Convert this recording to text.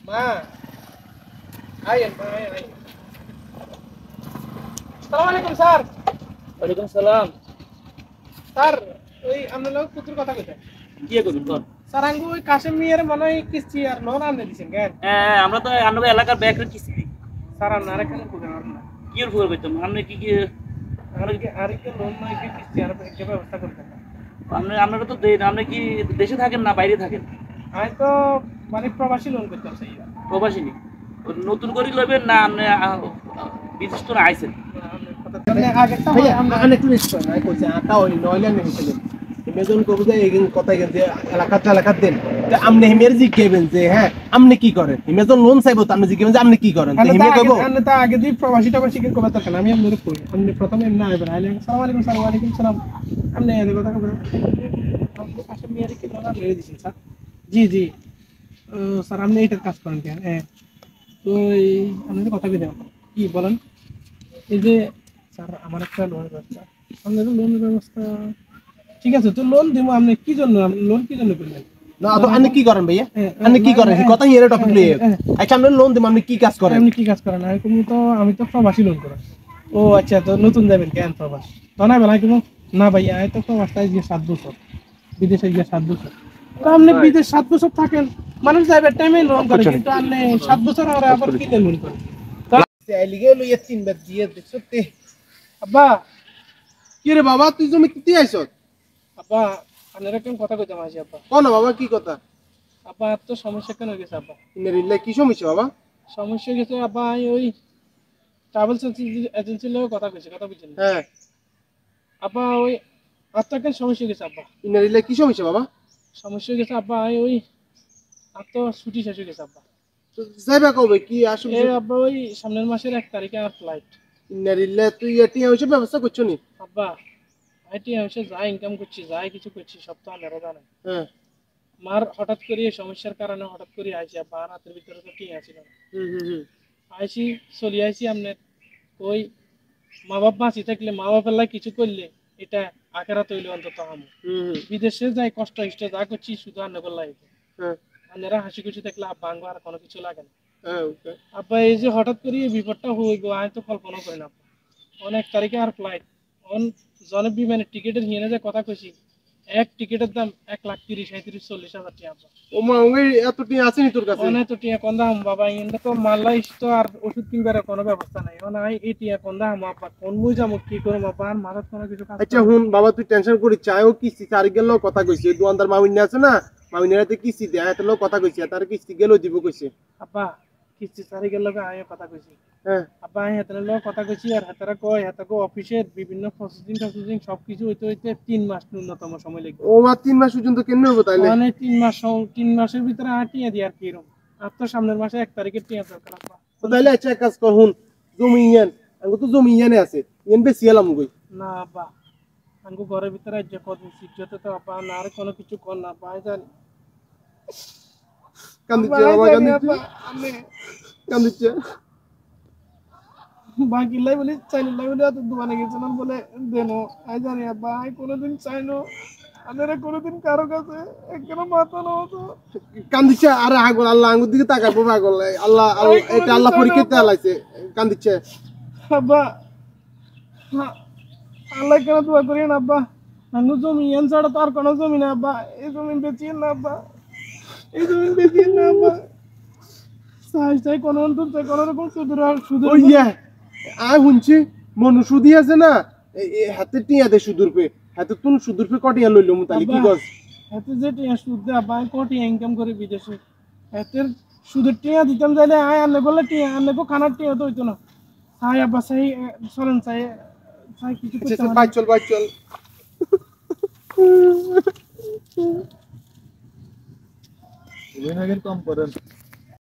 মা আইন মা আইন। আসসালামু আলাইকুম স্যার। ওয়ালাইকুম সালাম। স্যার ওই আপনার লোক কুতুর কথা কইতে কি করুন কর? স্যার আঙ্গু ওই কাশেম মিয়ার মনে হয় কিস্তি আর লোন আনতে দিছেন কেন? হ্যাঁ, আমরা তো আপনাদের এলাকার ব্যাংকের কিস্তি দিই। স্যার আপনার এখানে কুদের না কি এর উপকার করতাম? আপনি কি কি আরেকটা লোন নয় কি কিস্তি আর একটা ব্যবস্থা করতেন না? আপনারা তো দেন, আপনি কি দেশে থাকেন না বাইরে থাকেন? আমি তো মানে প্রবাসী লোন করতাম সেই প্রবাসী নি? নতুন করে লইবেন না আপনি বিদেশ তো আইছেন? আগেরটা হয় আমরা অনেক লিস্ট না কইছে আটা ওই নয়লা নেই ফেলে মেজন কবু যে এই কথা যে এলাকা দেন যে আপনি হিমের জিজ্ঞেবেন যে হ্যাঁ আপনি কি করেন মেজন লোন চাইবো তো আপনি জিজ্ঞেবেন যে আপনি কি করেন তো হিমে কইবো আপনি তো আগে দি প্রবাসী টবাসী কি কথা কেন আমি আপনাদের কই আপনি প্রথমে এমনি আইবেন আইলে আসসালামু আলাইকুম স্যার। ওয়ালাইকুম সালাম। আপনি এই কথা কইবেন আপনি কাশেম মিয়ারে কি লোন মেরে দিছেন স্যার? জি জি স্যার আপনি এইটার কাজ করেন কেন? হ্যাঁ তো এই আপনাদের কথা কই দেন কি বলেন? এই যে স্যার আমার একটা লোনের ব্যবস্থা আপনাদের লোনের ব্যবস্থা ঠিক আছে তো লোন দিব আপনি কি জন্য লোন কি জন্য করলেন না তো আপনি কি করেন ভাইয়া? আপনি কি করেন কথা হিয়ারে টপিক লইয়ে আচ্ছা আপনি লোন দিম আপনি কি কাজ করেন? আপনি কি কাজ করেন? আমি তো প্রবাসী লোন করেন। ও আচ্ছা তো নতুন যাবেন কেন প্রবাস তো না বেলা কিন্তু না ভাইয়া আমি তো প্রবাসটাই গিয়ে 7 বছর বিদেশে গিয়ে 7 বছর তো আপনি বিদেশ 7 বছর থাকেন মানুষ যাবে টাইমে লোন করে কিন্তু আপনি 7 বছর আর আবার কি লোন করেন লিগে লইয়া তিনবার দিয়ে দেখছো তে আব্বা কি রে বাবা তুই জমি কিতে আইছত? আব্বা আপনারা কেমন কথা কইতাম আসি আব্বা কোন বাবা কি কথা? আব্বা আর তো সমস্যা কেন হয়ে গেছে আব্বা ইনারিল্লা কি সমস্যা বাবা? সমস্যা হয়ে গেছে আব্বা আমি ওই ট্রাভেলস এজেন্সির লোক কথা কইছি কথা বুঝছেন হ্যাঁ আব্বা ওই আপনার কেন সমস্যা হয়ে গেছে আব্বা ইনারিল্লা কি সমস্যা বাবা? সমস্যা হয়ে গেছে আব্বা আমি ওই আর তো ছুটি শেষ হয়ে গেছে আব্বা তো যাইবা কবে কি আসল? এই আব্বা ওই সামনের মাসের 1 তারিখে আমার ফ্লাইট। ইনারিল্লা তুই এটি হইছে ব্যবস্থা করছ নি? আব্বা আইটি হচ্ছে যা ইনকাম করছি যাই কিছু করছি সব তো আপনারা জানেন। হ্যাঁ মার হঠাৎ করে এই সমস্যার কারণে হঠাৎ করে আইছি আব্বা আর হাতের ভিতরে তো টিয়া ছিল না আইছি চলে আইছি আপনার ওই মা বাপ বাঁচি থাকলে মা বাপের লাই কিছু করলে এটা আখেরা তৈরি অন্তত আম বিদেশে যাই কষ্ট ইষ্ট যা করছি শুধু আন্নগর লাগে আপনারা হাসি খুশি থাকলে আব্বা আঙ্গ আর কোনো কিছু লাগে না। আব্বা এই যে হঠাৎ করে এই বিপদটা হয়ে গো আমি তো কল্পনা করি না আব্বা অনেক তারিখে আর ফ্লাইট অন জনে বিমানের টিকিটের হিনে যে কথা কইছি এক টিকিটের দাম 1,30,000 37,000 40,000 টাকা আব্বা। ও মা ওই এত টি আছে নি তোর কাছে? অনেক তো টিয়া কোন দাম বাবা ইন্দা তো মাল্লাই তো আর ওষুধ কিনবার কোনো ব্যবস্থা নাই অন আই এই টিয়া কোন দাম আব্বা কোন মুই যাবো কি করব আব্বা আর মাথার কোনো কিছু কাজ আচ্ছা হুন বাবা তুই টেনশন করিস চাইও কিস্তি চারি গেল কথা কইছি ওই দোকানদার মামিন আছে না মামিনেরাতে কিস্তি দেয় এত লোক কথা কইছি তার কিস্তি গেল দিব কইছে। আব্বা কিস্তি সারি গেল আমি কথা কইছি হ্যাঁ আব্বা আমি হাতের লোক কথা কইছি আর হাতেরা কয় হাতে অফিসের বিভিন্ন প্রসেসিং সবকিছু হইতে 3 মাস ন্যূনতম সময় লাগবে। ও মা 3 মাস পর্যন্ত কেন হবো তাইলে? মানে 3 মাসের ভিতরে টিয়া দিয়ে আর কি এরকম আর তো সামনের মাসে 1 তারিখে টিয়া দরকার আব্বা। তো তাইলে আচ্ছা এক কাজ কর হুন জমি ইয়ান আমি তো জমি ইয়ানে আছে ইয়ান বেশি এলাম কই না আব্বা আঙ্গু ঘরের ভিতরে যে কত সিদ্ধতে তো আব্বা না আর কোনো কিছু কর না পাই জানি কান্দিছে বাবা কান্দিছে আমি কান্দিছে বাকি লাই বলে চাইলে লাই বলে তো দোকানে গেছিলাম বলে দেনো আই জানি আব্বা আই কোনোদিন চাইনো আপনারা কোনোদিন কারো কাছে একখানা মাথা নাও তো কান্দিছে আরে আগল আল্লাহ আঙ্গুর দিকে তাকাবো পাগল আল্লাহ এটা আল্লাহ পরীক্ষা চালাইছে কান্দিছে আব্বা আল্লাহ কেন দোয়া করেন আব্বা আঙ্গু জমি এন ছাড়া তো আর কোনো জমি না আব্বা এই জমি বেচিয়েন না আব্বা এই জমি বেচিয়েন না আব্বা চাই কোনো অন্তর চাই কোনো রকম সুদূর ওই ইয়া আয় শুনছি মনু সুদি আছে না হাতে টিয়া দে সুদূর পে হাতে তুন সুদূর পে কটিয়া লইলো মু তাহলে কি কস? হাতে যে টিয়া সুদ দে আব্বা কোটি ইনকাম করে বিদেশে হাতের সুদের টিয়া দিতাম যাইলে আয় আনলে বলে টিয়া আনলে কো খানার টিয়া তো হইতো না চাই আব্বা চাই চলেন চাই চাই কিছু করতে বাইক চল কম করেন